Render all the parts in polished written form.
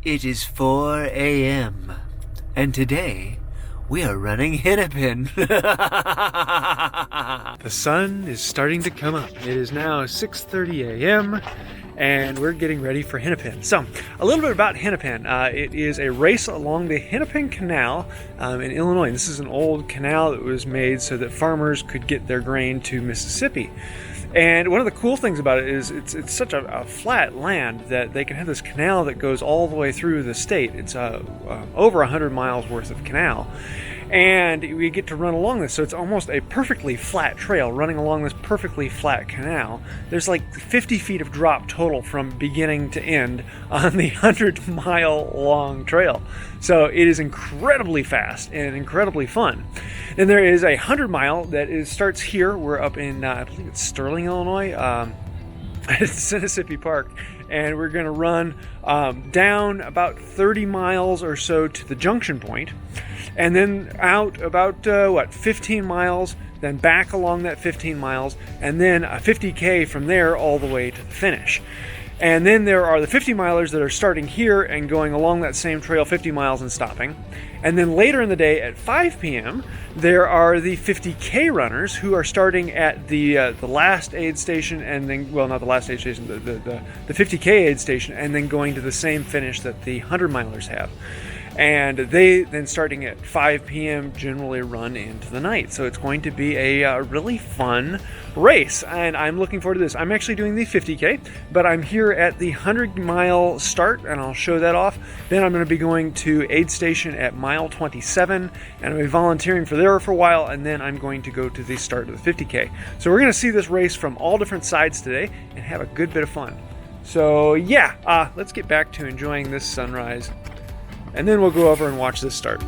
It is 4 a.m. and today we are running Hennepin. The sun is starting to come up. It is now 6:30 a.m. and we're getting ready for Hennepin. So, a little bit about Hennepin. It is a race along the Hennepin Canal in Illinois. This is an old canal that was made so that farmers could get their grain to Mississippi. And one of the cool things about it is it's such a flat land that they can have this canal that goes all the way through the state. It's over 100 miles worth of canal. And we get to run along this, so it's almost a perfectly flat trail running along this perfectly flat canal. There's like 50 feet of drop total from beginning to end on the 100-mile long trail. So it is incredibly fast and incredibly fun. And there is a 100-mile that starts here. We're up in, I believe it's Sterling, Illinois, at Mississippi Park. And we're going to run down about 30 miles or so to the junction point, and then out about 15 miles, then back along that 15 miles, and then a 50K from there all the way to the finish. And then there are the 50 milers that are starting here and going along that same trail 50 miles and stopping. And then later in the day at 5 p.m. there are the 50K runners who are starting at the last aid station, and then, well, not the last aid station, the 50K aid station, and then going to the same finish that the 100 milers have. And they then, starting at 5 p.m., generally run into the night. So it's going to be a really fun race, and I'm looking forward to this. I'm actually doing the 50K, but I'm here at the 100-mile start, and I'll show that off. Then I'm going to be going to aid station at mile 27, and I'll be volunteering for there for a while, and then I'm going to go to the start of the 50K. So we're going to see this race from all different sides today and have a good bit of fun. So yeah, let's get back to enjoying this sunrise, and then we'll go over and watch this start.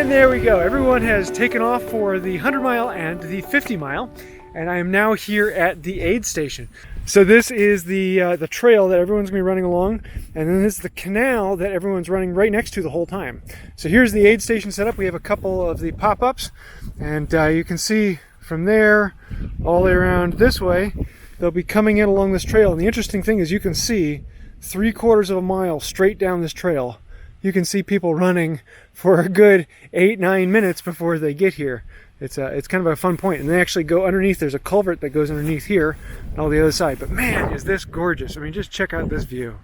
There we go. Everyone has taken off for the 100-mile and the 50-mile, and I am now here at the aid station. So this is the trail that everyone's going to be running along, and then this is the canal that everyone's running right next to the whole time. So here's the aid station set up. We have a couple of the pop-ups, and you can see from there all the way around this way, they'll be coming in along this trail. And the interesting thing is you can see 3/4 of a mile straight down this trail. You can see people running for a good 8-9 minutes before they get here. It's kind of a fun point. And they actually go underneath. There's a culvert that goes underneath here and all the other side. But man, is this gorgeous. I mean, just check out this view.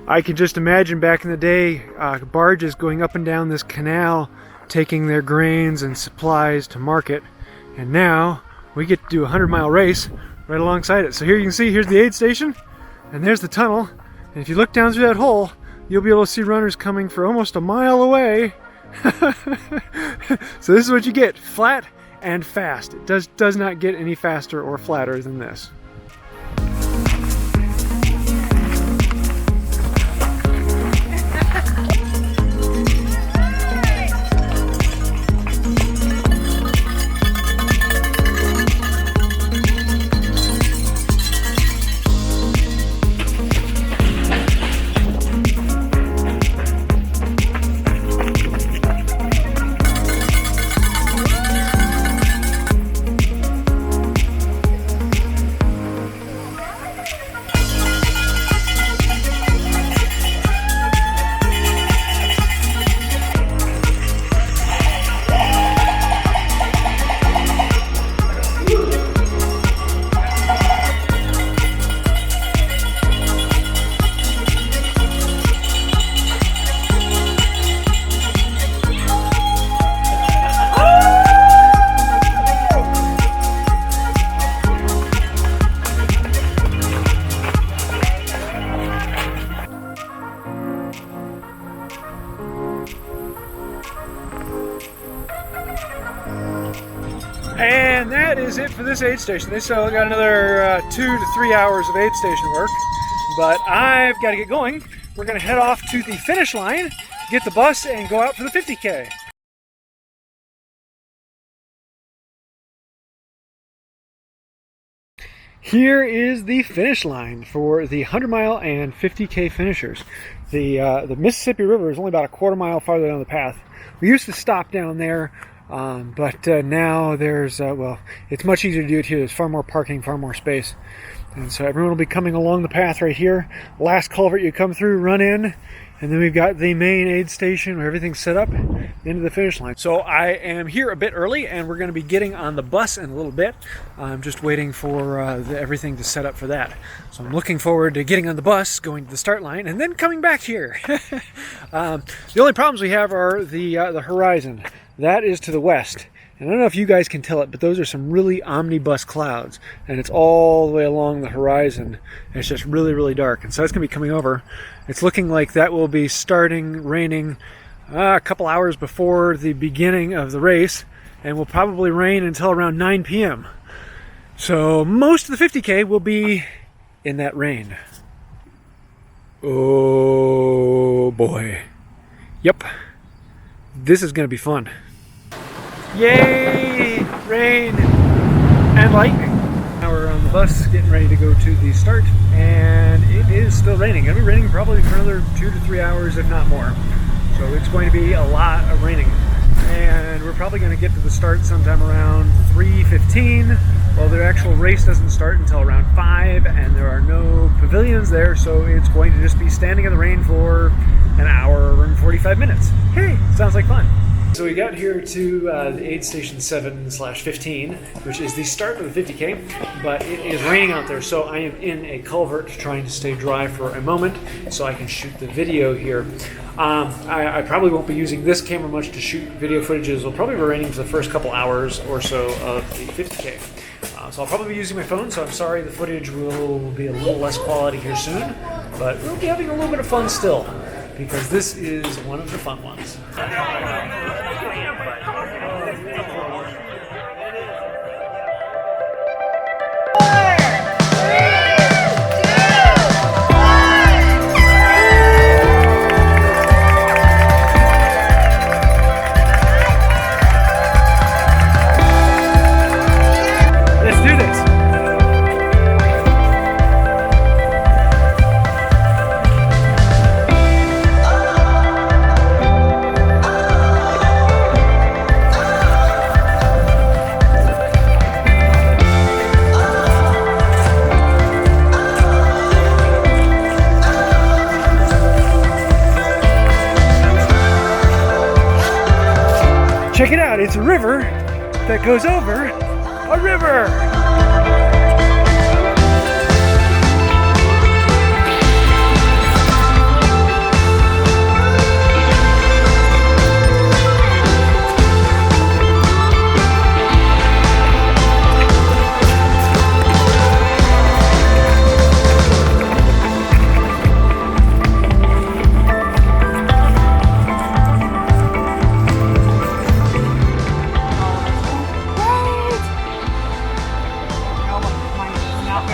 I can just imagine back in the day, barges going up and down this canal, taking their grains and supplies to market. And now we get to do a 100-mile race right alongside it. So here you can see, here's the aid station, and there's the tunnel. And if you look down through that hole, you'll be able to see runners coming for almost a mile away. So this is what you get, flat and fast. It does not get any faster or flatter than this. that is it for this aid station. They still got another 2 to 3 hours of aid station work, but I've got to get going. We're going to head off to the finish line, get the bus, and go out for the 50K. Here is the finish line for the 100-mile and 50K finishers. The Mississippi River is only about a quarter mile farther down the path. We used to stop down there, but now there's, well, it's much easier to do it here. There's far more parking, far more space. And so everyone will be coming along the path right here. Last culvert you come through, run in, and then we've got the main aid station where everything's set up into the finish line. So I am here a bit early, and we're going to be getting on the bus in a little bit. I'm just waiting for everything to set up for that. So I'm looking forward to getting on the bus, going to the start line, and then coming back here. The only problems we have are the horizon. That is to the west. And I don't know if you guys can tell it, but those are some really omnibus clouds, and it's all the way along the horizon. And it's just really, really dark, and so it's going to be coming over. It's looking like that will be starting raining a couple hours before the beginning of the race, and will probably rain until around 9 p.m. So most of the 50K will be in that rain. Oh boy. Yep. This is going to be fun. Yay! Rain and lightning. Now we're on the bus getting ready to go to the start, and it is still raining. It'll be raining probably for another 2 to 3 hours, if not more. So it's going to be a lot of raining. And we're probably going to get to the start sometime around 3:15. Well, the actual race doesn't start until around 5, and there are no pavilions there, so it's going to just be standing in the rain for an hour and 45 minutes. Hey, sounds like fun. So we got here to the aid station 7/15, which is the start of the 50K, but it is raining out there, so I am in a culvert trying to stay dry for a moment so I can shoot the video here. I probably won't be using this camera much to shoot video footages. It'll probably be raining for the first couple hours or so of the 50K. So I'll probably be using my phone, so I'm sorry the footage will be a little less quality here soon, but we'll be having a little bit of fun still, because this is one of the fun ones. Check it out, it's a river that goes over a river.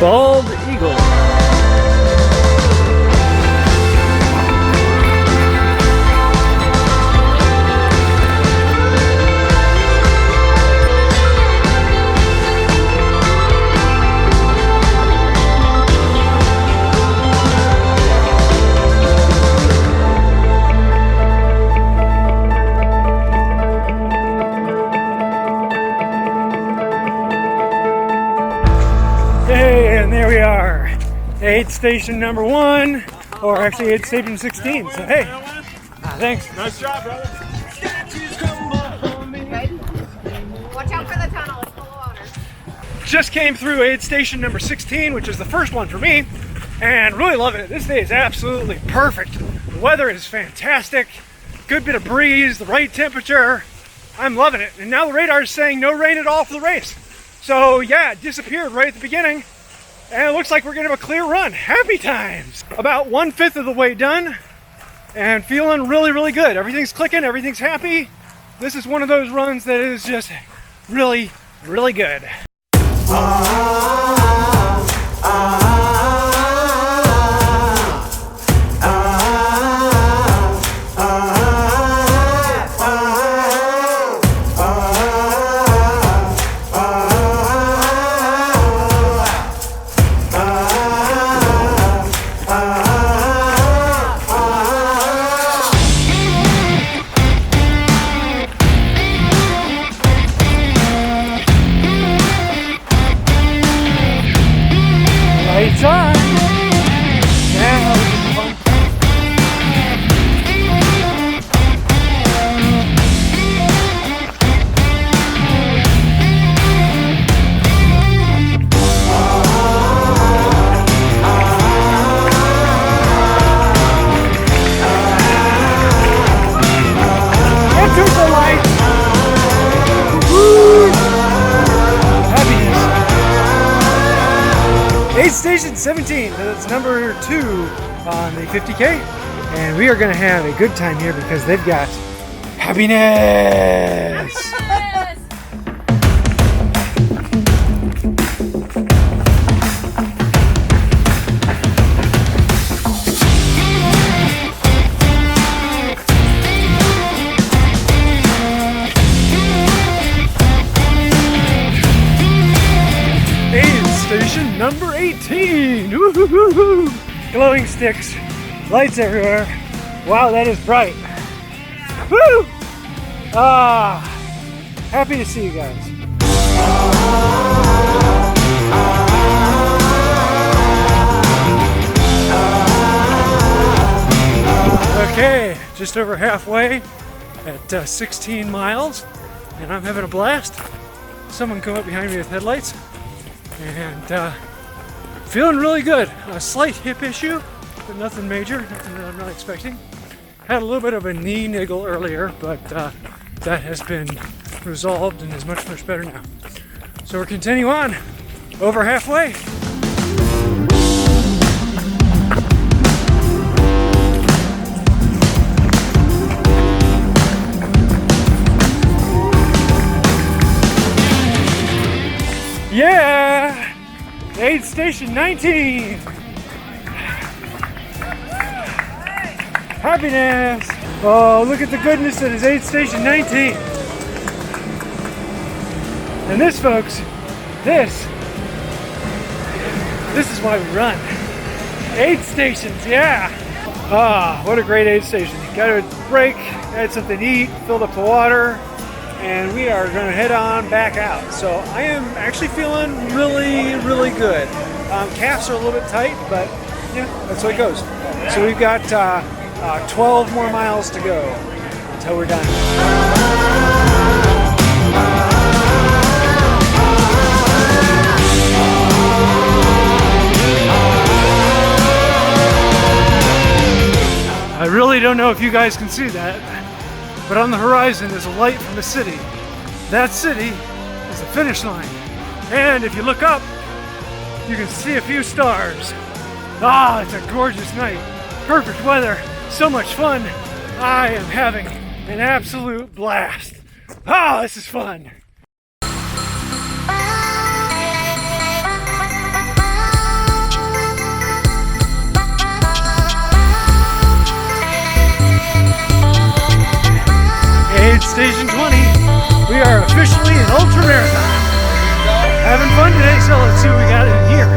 Bald eagle. And there we are, aid station number 1, or actually aid station 16. So hey, thanks. Nice job, brother. Watch out for the tunnel, it's full of water. Just came through aid station number 16, which is the first one for me, and really loving it. This day is absolutely perfect. The weather is fantastic, good bit of breeze, the right temperature. I'm loving it. And now the radar is saying no rain at all for the race. So yeah, it disappeared right at the beginning. And it looks like we're gonna have a clear run. Happy times. About 1/5 of the way done and feeling really, really good. Everything's clicking, everything's happy. This is one of those runs that is just really, really good. Lights on. Now we can pump. Enter the light. Woo! Happiness. Aid Station 17, that's number 2 on the 50K, and we are going to have a good time here because they've got happiness. Aid Station number 18. Woo-hoo-hoo-hoo. Glowing sticks, lights everywhere. Wow, that is bright. Woo! Ah, happy to see you guys. Okay, just over halfway at 16 miles, and I'm having a blast. Someone come up behind me with headlights, and feeling really good. A slight hip issue, but nothing major, nothing that I'm not expecting. Had a little bit of a knee niggle earlier, but that has been resolved and is much, much better now. So we're continuing on, over halfway. Yeah! Aid Station 19! Happiness! Oh, look at the goodness that is Aid Station 19! And this, folks, this is why we run. Aid stations, yeah! Ah, what a great aid station. Got a break, had something to eat, filled up the water, and we are going to head on back out. So I am actually feeling really, really good. Calves are a little bit tight, but yeah, that's how it goes. So we've got 12 more miles to go until we're done. I really don't know if you guys can see that, but on the horizon is a light from a city. That city is the finish line. And if you look up, you can see a few stars. Ah, it's a gorgeous night. Perfect weather, so much fun. I am having an absolute blast. Ah, this is fun. Aid Station 20, we are officially an ultra marathon. Having fun today, so let's see what we got in here.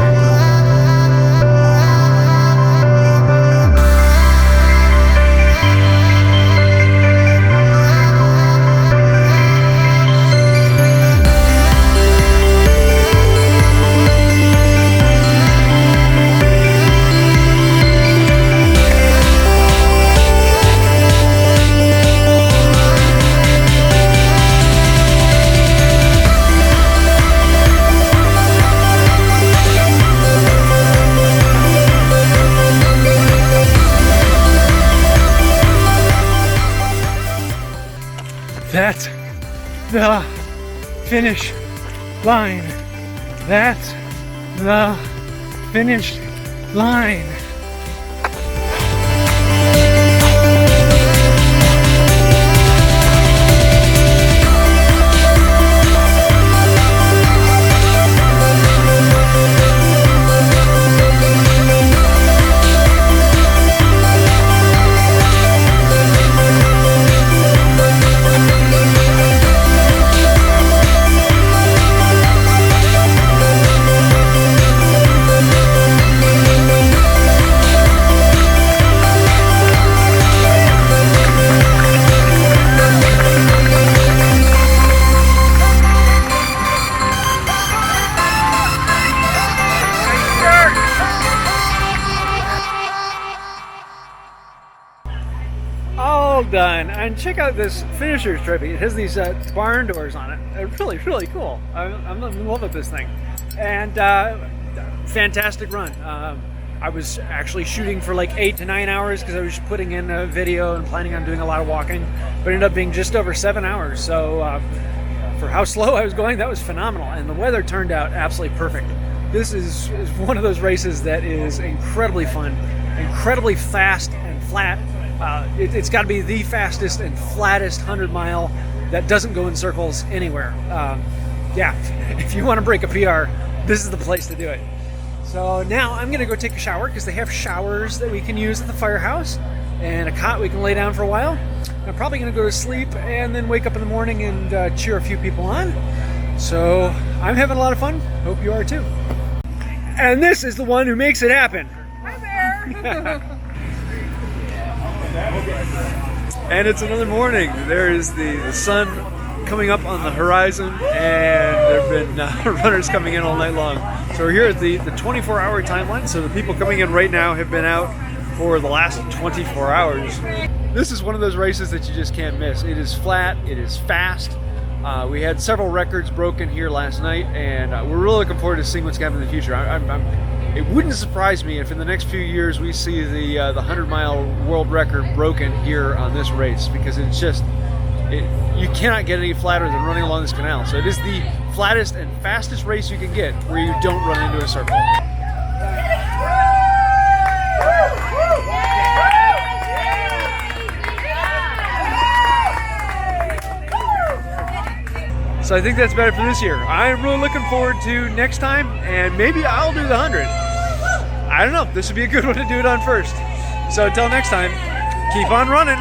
That's the finish line. That's the finish line. out this finisher's trophy. It has these barn doors on it. They're really, really cool. I'm in love with this thing. And fantastic run. I was actually shooting for like 8 to 9 hours because I was putting in a video and planning on doing a lot of walking, but it ended up being just over 7 hours. So for how slow I was going, that was phenomenal. And the weather turned out absolutely perfect. This is one of those races that is incredibly fun, incredibly fast and flat. It's got to be the fastest and flattest 100-mile that doesn't go in circles anywhere. Yeah, if you want to break a PR, this is the place to do it. So now I'm going to go take a shower because they have showers that we can use at the firehouse and a cot we can lay down for a while. I'm probably going to go to sleep and then wake up in the morning and cheer a few people on. So I'm having a lot of fun. Hope you are too. And this is the one who makes it happen. Hi there. And it's another morning. There is the sun coming up on the horizon, and there have been runners coming in all night long. So we're here at the 24-hour timeline. So the people coming in right now have been out for the last 24 hours. This is one of those races that you just can't miss. It is flat, it is fast. We had several records broken here last night, and we're really looking forward to seeing what's going to happen in the future. It wouldn't surprise me if in the next few years we see the 100-mile world record broken here on this race, because it's just, you cannot get any flatter than running along this canal. So it is the flattest and fastest race you can get where you don't run into a circle. So I think that's about it for this year. I'm really looking forward to next time, and maybe I'll do the 100. I don't know. This would be a good one to do it on first. So until next time, keep on running.